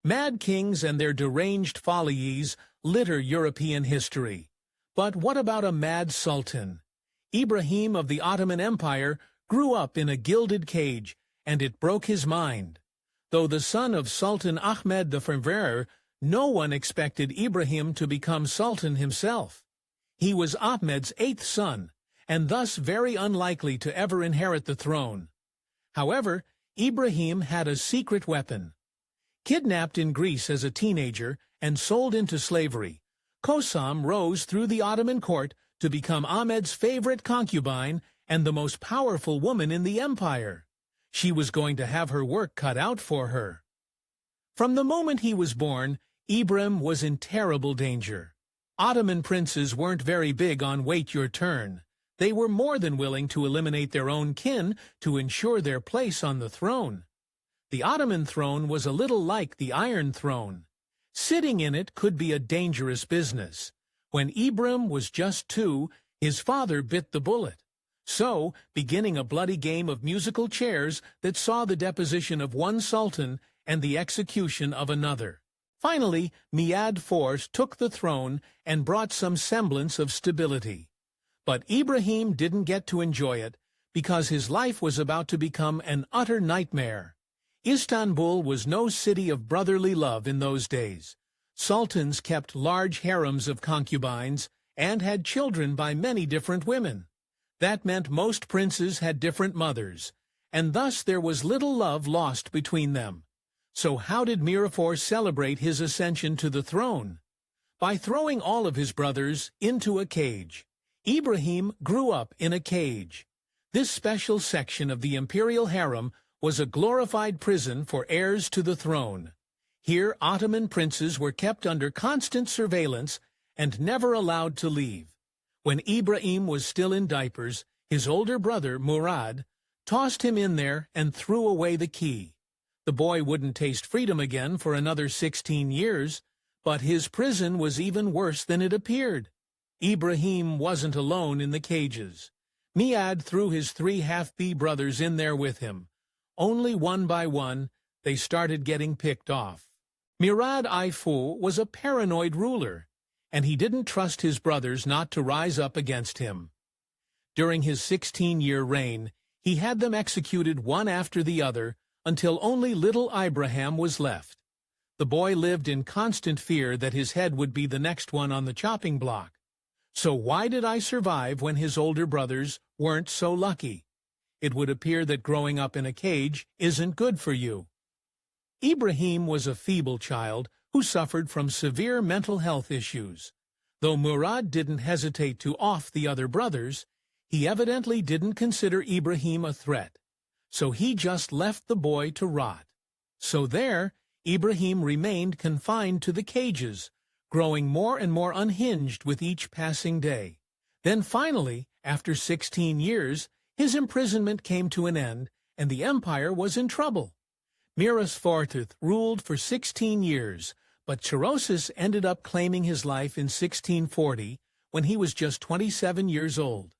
Mad kings and their deranged follies litter European history. But what about a mad sultan? Ibrahim of the Ottoman Empire grew up in a gilded cage, and it broke his mind. Though the son of Sultan Ahmed I, no one expected Ibrahim to become sultan himself. He was Ahmed's eighth son, and thus very unlikely to ever inherit the throne. However, Ibrahim had a secret weapon. Kidnapped in Greece as a teenager and sold into slavery, Kosam rose through the Ottoman court to become Ahmed's favorite concubine and the most powerful woman in the empire. She was going to have her work cut out for her. From the moment he was born, Ibrahim was in terrible danger. Ottoman princes weren't very big on wait your turn. They were more than willing to eliminate their own kin to ensure their place on the throne. The Ottoman throne was a little like the Iron Throne. Sitting in it could be a dangerous business. When Ibrahim was just 2, his father bit the bullet. So, beginning a bloody game of musical chairs that saw the deposition of one sultan and the execution of another. Finally, Mi'ad Force took the throne and brought some semblance of stability. But Ibrahim didn't get to enjoy it because his life was about to become an utter nightmare. Istanbul was no city of brotherly love in those days. Sultans kept large harems of concubines and had children by many different women. That meant most princes had different mothers, and thus there was little love lost between them. So how did Mirafor celebrate his ascension to the throne? By throwing all of his brothers into a cage. Ibrahim grew up in a cage. This special section of the imperial harem was a glorified prison for heirs to the throne. Here Ottoman princes were kept under constant surveillance and never allowed to leave. When Ibrahim was still in diapers, his older brother, Murad, tossed him in there and threw away the key. The boy wouldn't taste freedom again for another 16 years, but his prison was even worse than it appeared. Ibrahim wasn't alone in the cages. Mi'ad threw his 3 half-bee brothers in there with him. Only one by one, they started getting picked off. Murad Ifu was a paranoid ruler, and he didn't trust his brothers not to rise up against him. During his 16-year reign, he had them executed one after the other until only little Ibrahim was left. The boy lived in constant fear that his head would be the next one on the chopping block. So why did I survive when his older brothers weren't so lucky? It would appear that growing up in a cage isn't good for you. Ibrahim was a feeble child who suffered from severe mental health issues. Though Murad didn't hesitate to off the other brothers, he evidently didn't consider Ibrahim a threat. So he just left the boy to rot. So there, Ibrahim remained confined to the cages, growing more and more unhinged with each passing day. Then finally, after 16 years, his imprisonment came to an end, and the empire was in trouble. Miras Fortith ruled for 16 years, but Chorosis ended up claiming his life in 1640 when he was just 27 years old.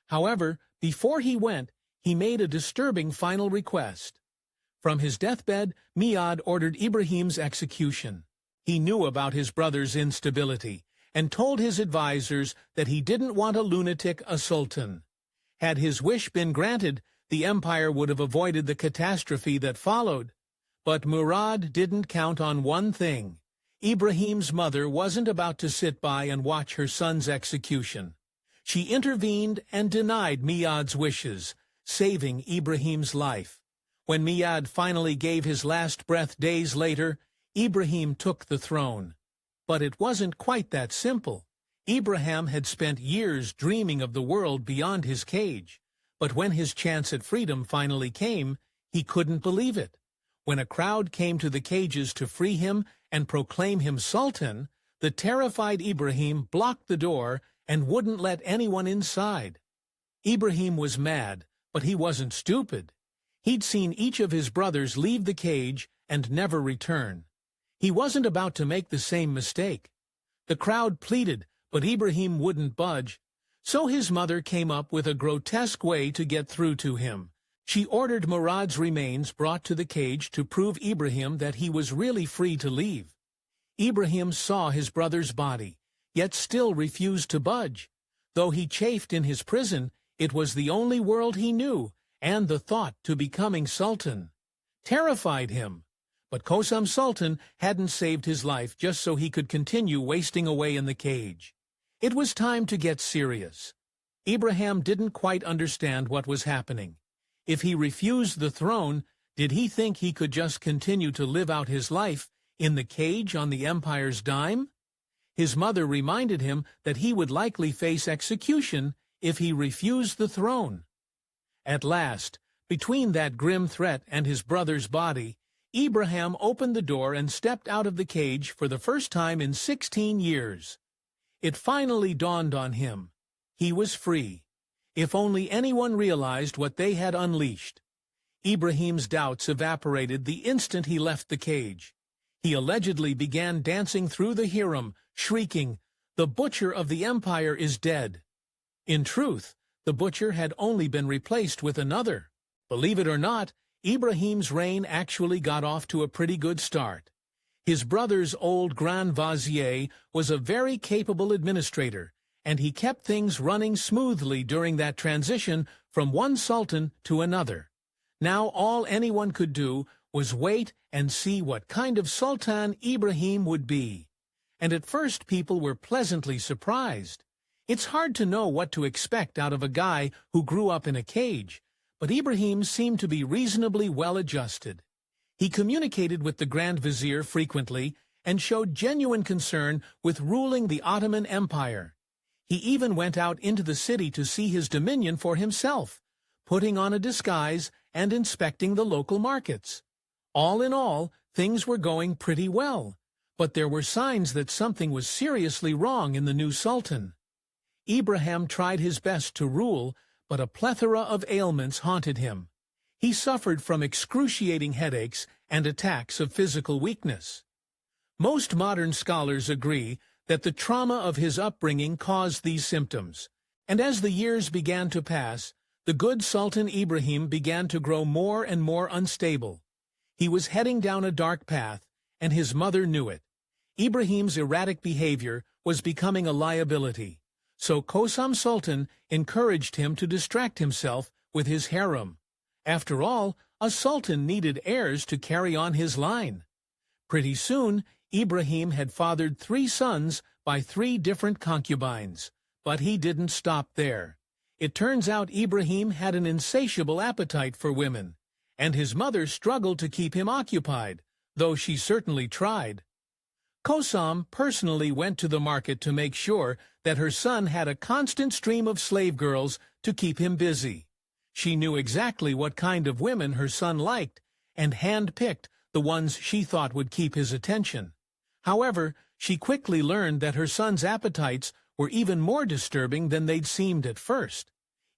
However, before he went, he made a disturbing final request. From his deathbed, Mi'ad ordered Ibrahim's execution. He knew about his brother's instability and told his advisors that he didn't want a lunatic a sultan. Had his wish been granted, the empire would have avoided the catastrophe that followed. But Murad didn't count on one thing. Ibrahim's mother wasn't about to sit by and watch her son's execution. She intervened and denied Mi'ad's wishes, saving Ibrahim's life. When Mi'ad finally gave his last breath days later, Ibrahim took the throne. But it wasn't quite that simple. Ibrahim had spent years dreaming of the world beyond his cage. But when his chance at freedom finally came, he couldn't believe it. When a crowd came to the cages to free him and proclaim him sultan, the terrified Ibrahim blocked the door and wouldn't let anyone inside. Ibrahim was mad, but he wasn't stupid. He'd seen each of his brothers leave the cage and never return. He wasn't about to make the same mistake. The crowd pleaded, but Ibrahim wouldn't budge. So his mother came up with a grotesque way to get through to him. She ordered Murad's remains brought to the cage to prove Ibrahim that he was really free to leave. Ibrahim saw his brother's body, yet still refused to budge. Though he chafed in his prison, it was the only world he knew, and the thought to becoming Sultan terrified him. But Kosam Sultan hadn't saved his life just so he could continue wasting away in the cage. It was time to get serious. Ibrahim didn't quite understand what was happening. If he refused the throne, did he think he could just continue to live out his life in the cage on the empire's dime? His mother reminded him that he would likely face execution if he refused the throne. At last, between that grim threat and his brother's body, Ibrahim opened the door and stepped out of the cage for the first time in 16 years. It finally dawned on him. He was free. If only anyone realized what they had unleashed. Ibrahim's doubts evaporated the instant he left the cage. He allegedly began dancing through the harem, shrieking, "The butcher of the empire is dead." In truth, the butcher had only been replaced with another. Believe it or not, Ibrahim's reign actually got off to a pretty good start. His brother's old Grand Vizier was a very capable administrator, and he kept things running smoothly during that transition from one sultan to another. Now all anyone could do was wait and see what kind of sultan Ibrahim would be. And at first people were pleasantly surprised. It's hard to know what to expect out of a guy who grew up in a cage, but Ibrahim seemed to be reasonably well adjusted. He communicated with the Grand Vizier frequently and showed genuine concern with ruling the Ottoman Empire. He even went out into the city to see his dominion for himself, putting on a disguise and inspecting the local markets. All in all, things were going pretty well, but there were signs that something was seriously wrong in the new sultan. Ibrahim tried his best to rule, but a plethora of ailments haunted him. He suffered from excruciating headaches and attacks of physical weakness. Most modern scholars agree that the trauma of his upbringing caused these symptoms, and as the years began to pass, the good Sultan Ibrahim began to grow more and more unstable. He was heading down a dark path, and his mother knew it. Ibrahim's erratic behavior was becoming a liability, so Kosam Sultan encouraged him to distract himself with his harem. After all, a sultan needed heirs to carry on his line. Pretty soon, Ibrahim had fathered 3 sons by 3 different concubines, but he didn't stop there. It turns out Ibrahim had an insatiable appetite for women, and his mother struggled to keep him occupied, though she certainly tried. Kosam personally went to the market to make sure that her son had a constant stream of slave girls to keep him busy. She knew exactly what kind of women her son liked, and hand-picked the ones she thought would keep his attention. However, she quickly learned that her son's appetites were even more disturbing than they'd seemed at first.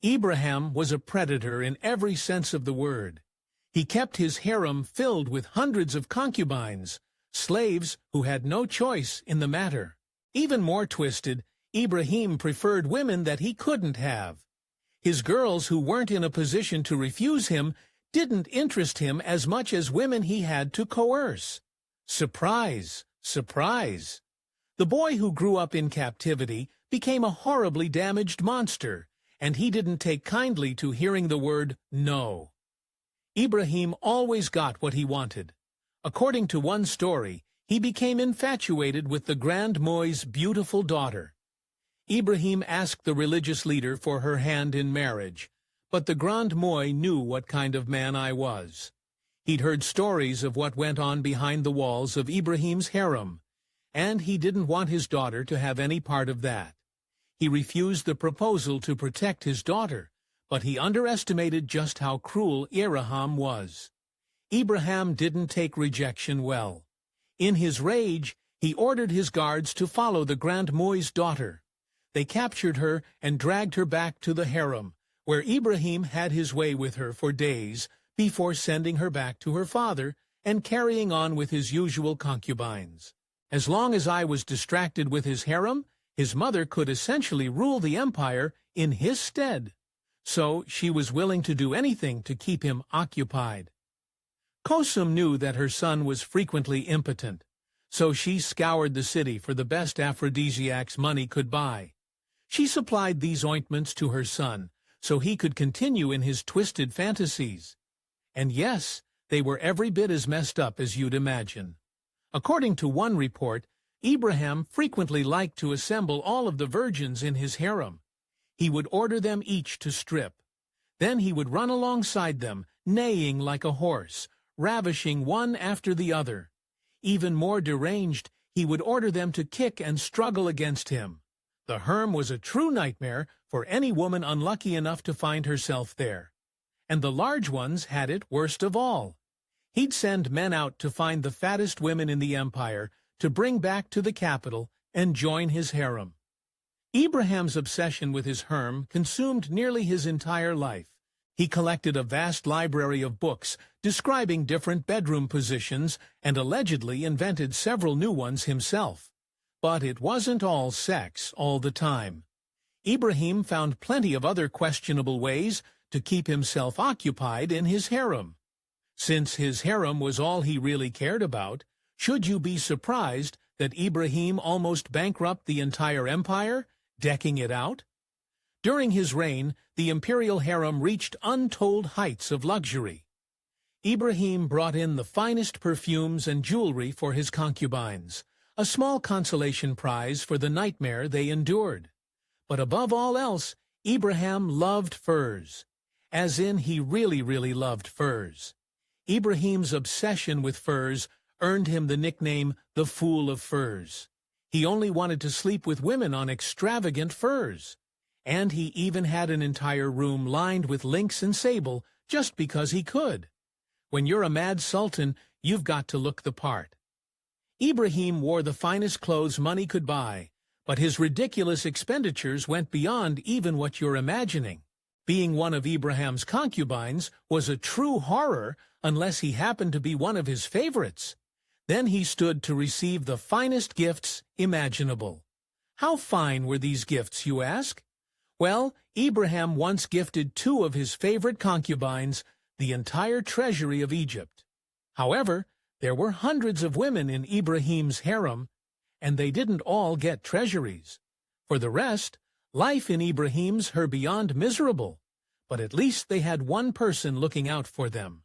Ibrahim was a predator in every sense of the word. He kept his harem filled with hundreds of concubines, slaves who had no choice in the matter. Even more twisted, Ibrahim preferred women that he couldn't have. His girls who weren't in a position to refuse him didn't interest him as much as women he had to coerce. Surprise, surprise. The boy who grew up in captivity became a horribly damaged monster, and he didn't take kindly to hearing the word no. Ibrahim always got what he wanted. According to one story, he became infatuated with the Grand Moi's beautiful daughter. Ibrahim asked the religious leader for her hand in marriage, but the Grand Moi knew what kind of man I was. He'd heard stories of what went on behind the walls of Ibrahim's harem, and he didn't want his daughter to have any part of that. He refused the proposal to protect his daughter, but he underestimated just how cruel Ibrahim was. Ibrahim didn't take rejection well. In his rage, he ordered his guards to follow the Grand Moi's daughter. They captured her and dragged her back to the harem, where Ibrahim had his way with her for days before sending her back to her father and carrying on with his usual concubines. As long as I was distracted with his harem, his mother could essentially rule the empire in his stead. so she was willing to do anything to keep him occupied. Kosum knew that her son was frequently impotent, so she scoured the city for the best aphrodisiacs money could buy. She supplied these ointments to her son, so he could continue in his twisted fantasies. And yes, they were every bit as messed up as you'd imagine. According to one report, Ibrahim frequently liked to assemble all of the virgins in his harem. He would order them each to strip. Then he would run alongside them, neighing like a horse, ravishing one after the other. Even more deranged, he would order them to kick and struggle against him. The harem was a true nightmare for any woman unlucky enough to find herself there. And the large ones had it worst of all. He'd send men out to find the fattest women in the empire to bring back to the capital and join his harem. Ibrahim's obsession with his harem consumed nearly his entire life. He collected a vast library of books describing different bedroom positions and allegedly invented several new ones himself. But it wasn't all sex all the time. Ibrahim found plenty of other questionable ways to keep himself occupied in his harem. Since his harem was all he really cared about, should you be surprised that Ibrahim almost bankrupted the entire empire, decking it out? During his reign, the imperial harem reached untold heights of luxury. Ibrahim brought in the finest perfumes and jewelry for his concubines, a small consolation prize for the nightmare they endured. But above all else, Ibrahim loved furs. As in, he really loved furs. Ibrahim's obsession with furs earned him the nickname the Fool of Furs. He only wanted to sleep with women on extravagant furs. And he even had an entire room lined with lynx and sable just because he could. When you're a mad sultan, you've got to look the part. Ibrahim wore the finest clothes money could buy, but his ridiculous expenditures went beyond even what you're imagining. Being one of Ibrahim's concubines was a true horror unless he happened to be one of his favorites. Then he stood to receive the finest gifts imaginable. How fine were these gifts, you ask? Well, Ibrahim once gifted 2 of his favorite concubines the entire treasury of Egypt. However, there were hundreds of women in Ibrahim's harem, and they didn't all get treasuries. For the rest, life in Ibrahim's were beyond miserable, but at least they had one person looking out for them.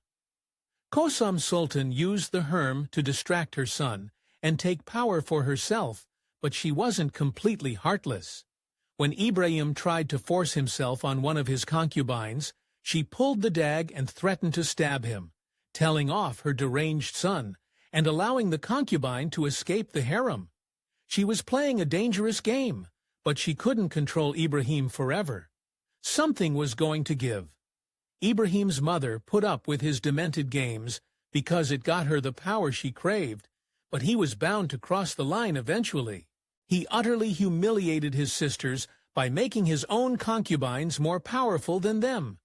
Kosum Sultan used the harem to distract her son and take power for herself, but she wasn't completely heartless. When Ibrahim tried to force himself on one of his concubines, she pulled the dag and threatened to stab him, telling off her deranged son and allowing the concubine to escape the harem. She was playing a dangerous game, but she couldn't control Ibrahim forever. Something was going to give. Ibrahim's mother put up with his demented games because it got her the power she craved, but he was bound to cross the line eventually. He utterly humiliated his sisters by making his own concubines more powerful than them.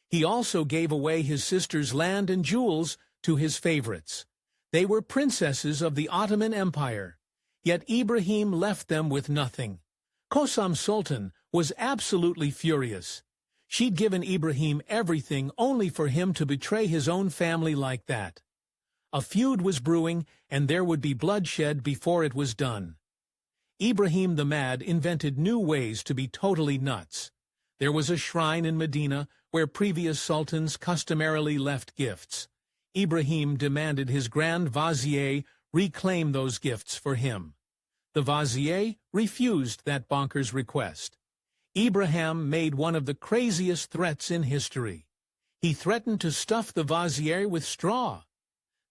He also gave away his sisters' land and jewels to his favorites. They were princesses of the Ottoman Empire, yet Ibrahim left them with nothing. Kosum Sultan was absolutely furious. She'd given Ibrahim everything only for him to betray his own family like that. A feud was brewing, and there would be bloodshed before it was done. Ibrahim the Mad invented new ways to be totally nuts. There was a shrine in Medina where previous sultans customarily left gifts. Ibrahim demanded his grand vizier reclaim those gifts for him. The vizier refused that bonkers request. Ibrahim made one of the craziest threats in history. He threatened to stuff the vizier with straw.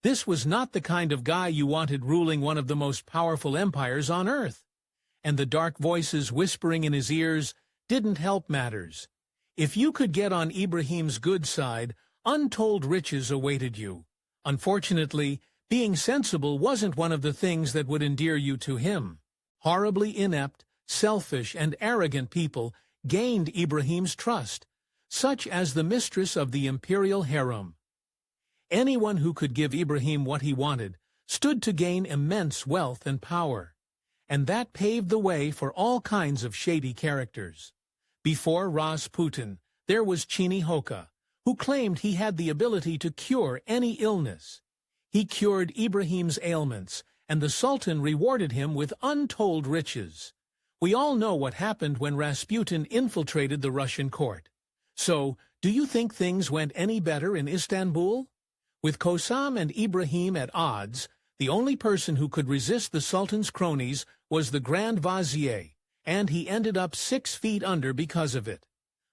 This was not the kind of guy you wanted ruling one of the most powerful empires on earth. And the dark voices whispering in his ears didn't help matters. If you could get on Ibrahim's good side, untold riches awaited you. Unfortunately, being sensible wasn't one of the things that would endear you to him. Horribly inept, selfish, and arrogant people gained Ibrahim's trust, such as the mistress of the imperial harem. Anyone who could give Ibrahim what he wanted stood to gain immense wealth and power, and that paved the way for all kinds of shady characters. Before Rasputin, there was Chini Hoka, who claimed he had the ability to cure any illness. He cured Ibrahim's ailments, and the Sultan rewarded him with untold riches. We all know what happened when Rasputin infiltrated the Russian court. So, do you think things went any better in Istanbul? With Kosam and Ibrahim at odds, the only person who could resist the Sultan's cronies was the Grand Vizier, and he ended up 6 feet under because of it.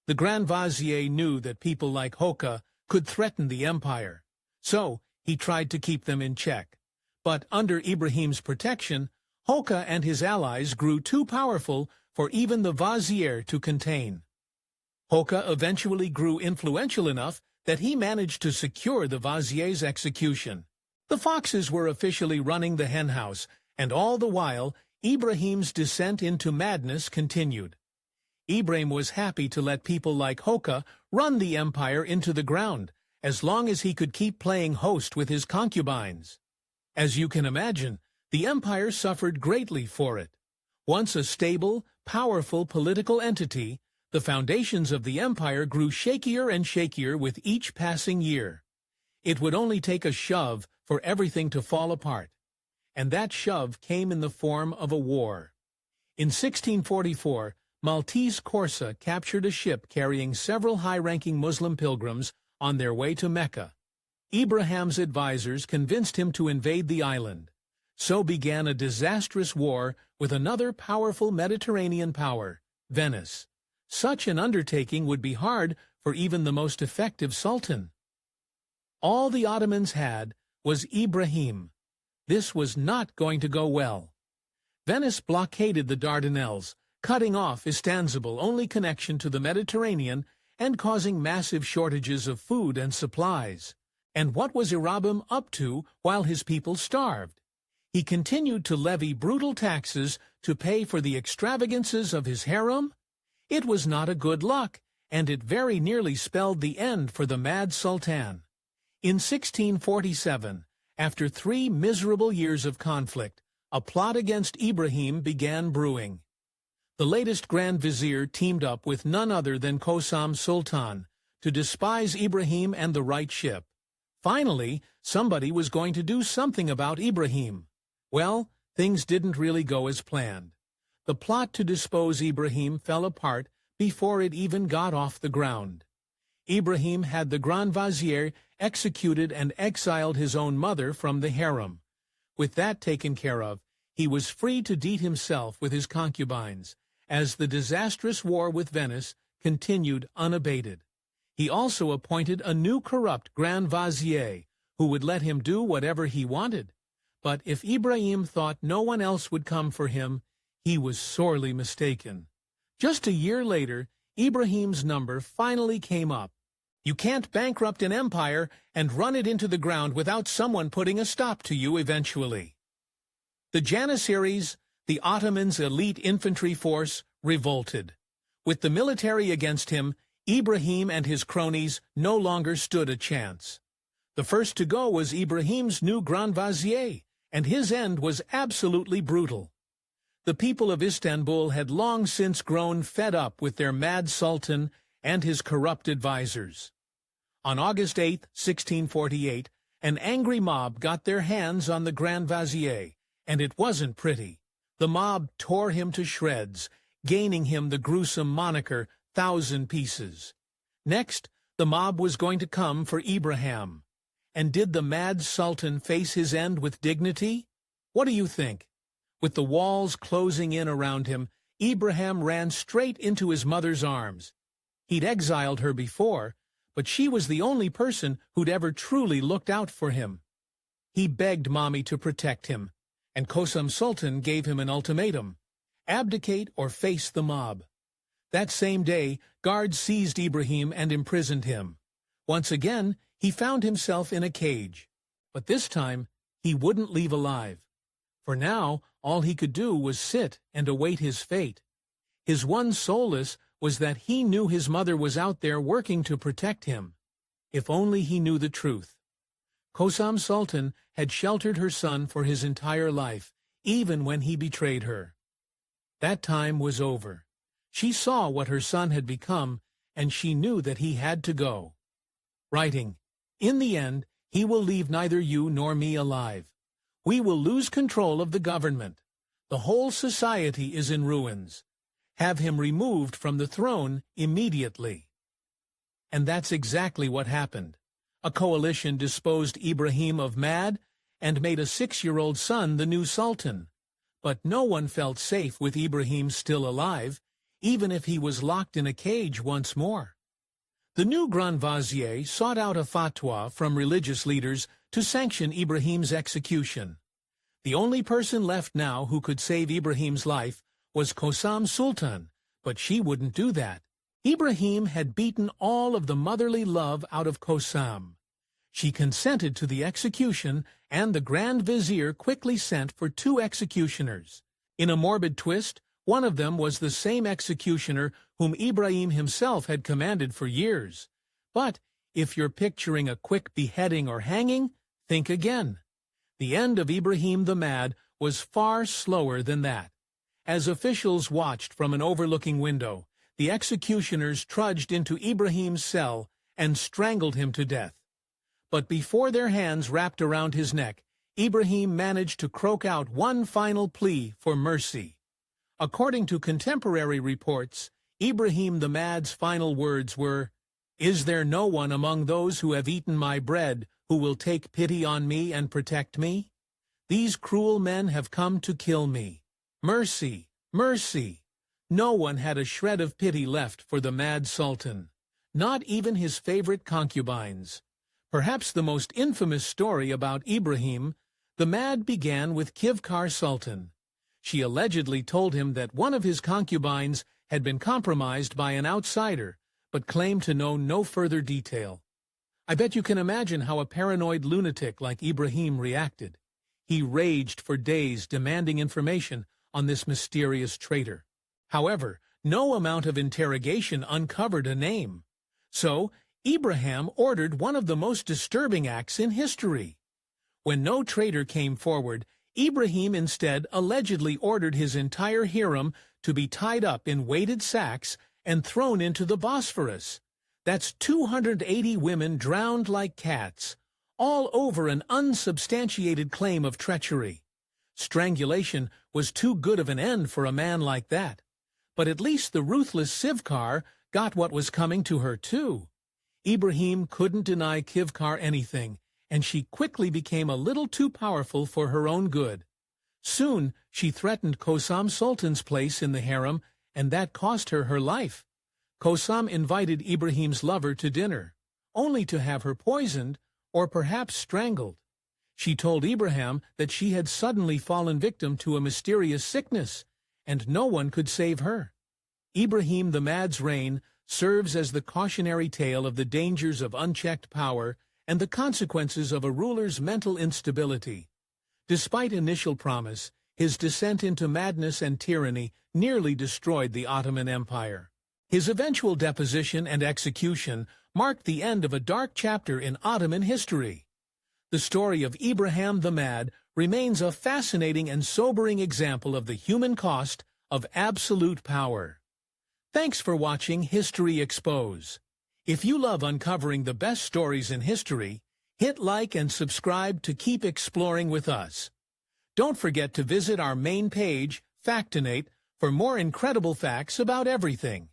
The Grand Vizier knew that people like Hoka could threaten the empire, so he tried to keep them in check. But under Ibrahim's protection, Hoka and his allies grew too powerful for even the Vizier to contain. Hoka eventually grew influential enough that he managed to secure the Vizier's execution. The foxes were officially running the henhouse, and all the while, Ibrahim's descent into madness continued. Ibrahim was happy to let people like Hoka run the empire into the ground, as long as he could keep playing host with his concubines. As you can imagine, the empire suffered greatly for it. Once a stable, powerful political entity, the foundations of the empire grew shakier and shakier with each passing year. It would only take a shove for everything to fall apart, and that shove came in the form of a war. In 1644, Maltese Corsa captured a ship carrying several high-ranking Muslim pilgrims on their way to Mecca. Ibrahim's advisors convinced him to invade the island. So began a disastrous war with another powerful Mediterranean power, Venice. Such an undertaking would be hard for even the most effective sultan. All the Ottomans had was Ibrahim. This was not going to go well. Venice blockaded the Dardanelles, cutting off Istanbul's only connection to the Mediterranean and causing massive shortages of food and supplies. And what was Ibrahim up to while his people starved? He continued to levy brutal taxes to pay for the extravagances of his harem? It was not a good luck, and it very nearly spelled the end for the mad Sultan. In 1647, after 3 miserable years of conflict, a plot against Ibrahim began brewing. The latest Grand Vizier teamed up with none other than Kosam Sultan to despise Ibrahim and the right ship. Finally, somebody was going to do something about Ibrahim. Well, things didn't really go as planned. The plot to depose Ibrahim fell apart before it even got off the ground. Ibrahim had the Grand Vizier executed and exiled his own mother from the harem. With that taken care of, he was free to deed himself with his concubines, as the disastrous war with Venice continued unabated. He also appointed a new corrupt Grand Vizier, who would let him do whatever he wanted. But if Ibrahim thought no one else would come for him, he was sorely mistaken. Just a year later, Ibrahim's number finally came up. You can't bankrupt an empire and run it into the ground without someone putting a stop to you eventually. The Janissaries, the Ottoman's elite infantry force, revolted. With the military against him, Ibrahim and his cronies no longer stood a chance. The first to go was Ibrahim's new Grand Vizier, and his end was absolutely brutal. The people of Istanbul had long since grown fed up with their mad sultan and his corrupt advisors. On August 8, 1648, an angry mob got their hands on the Grand Vizier, and it wasn't pretty. The mob tore him to shreds, gaining him the gruesome moniker 1,000 Pieces. Next, the mob was going to come for Ibrahim. And did the mad sultan face his end with dignity? What do you think? With the walls closing in around him, Ibrahim ran straight into his mother's arms. He'd exiled her before, but she was the only person who'd ever truly looked out for him. He begged Mommy to protect him, and Kosam Sultan gave him an ultimatum: abdicate or face the mob. That same day, guards seized Ibrahim and imprisoned him. Once again, he found himself in a cage, but this time he wouldn't leave alive. For now, all he could do was sit and await his fate. His one solace was that he knew his mother was out there working to protect him. If only he knew the truth. Kosam Sultan had sheltered her son for his entire life, even when he betrayed her. That time was over. She saw what her son had become, and she knew that he had to go. Writing, "In the end, he will leave neither you nor me alive. We will lose control of the government. The whole society is in ruins. Have him removed from the throne immediately." And that's exactly what happened. A coalition disposed Ibrahim of Mad and made a 6-year-old son the new Sultan. But no one felt safe with Ibrahim still alive, even if he was locked in a cage once more. The new Grand Vizier sought out a fatwa from religious leaders to sanction Ibrahim's execution. The only person left now who could save Ibrahim's life was Sultan, but she wouldn't do that. Ibrahim had beaten all of the motherly love out of Kosam. She consented to the execution, and the Grand Vizier quickly sent for 2 executioners. In a morbid twist, one of them was the same executioner whom Ibrahim himself had commanded for years. But if you're picturing a quick beheading or hanging, think again. The end of Ibrahim the Mad was far slower than that. As officials watched from an overlooking window, the executioners trudged into Ibrahim's cell and strangled him to death. But before their hands wrapped around his neck, Ibrahim managed to croak out one final plea for mercy. According to contemporary reports, Ibrahim the Mad's final words were, "Is there no one among those who have eaten my bread who will take pity on me and protect me? These cruel men have come to kill me. Mercy, mercy." No one had a shred of pity left for the Mad Sultan, not even his favorite concubines. Perhaps the most infamous story about Ibrahim, the Mad, began with Kivkar Sultan. She allegedly told him that one of his concubines had been compromised by an outsider, but claimed to know no further detail. I bet you can imagine how a paranoid lunatic like Ibrahim reacted. He raged for days demanding information on this mysterious traitor. However, no amount of interrogation uncovered a name. So, Ibrahim ordered one of the most disturbing acts in history. When no traitor came forward, Ibrahim instead allegedly ordered his entire harem to be tied up in weighted sacks and thrown into the Bosphorus. That's 280 women drowned like cats, all over an unsubstantiated claim of treachery. Strangulation was too good of an end for a man like that. But at least the ruthless Sivkar got what was coming to her too. Ibrahim couldn't deny Kivkar anything, and she quickly became a little too powerful for her own good. Soon she threatened Kosam Sultan's place in the harem, and that cost her her life. Kosam invited Ibrahim's lover to dinner, only to have her poisoned or perhaps strangled. She told Ibrahim that she had suddenly fallen victim to a mysterious sickness, and no one could save her. Ibrahim the Mad's reign serves as the cautionary tale of the dangers of unchecked power and the consequences of a ruler's mental instability. Despite initial promise, his descent into madness and tyranny nearly destroyed the Ottoman Empire. His eventual deposition and execution marked the end of a dark chapter in Ottoman history. The story of Ibrahim the Mad remains a fascinating and sobering example of the human cost of absolute power. Thanks for watching History Expose. If you love uncovering the best stories in history, hit like and subscribe to keep exploring with us. Don't forget to visit our main page, Factinate, for more incredible facts about everything.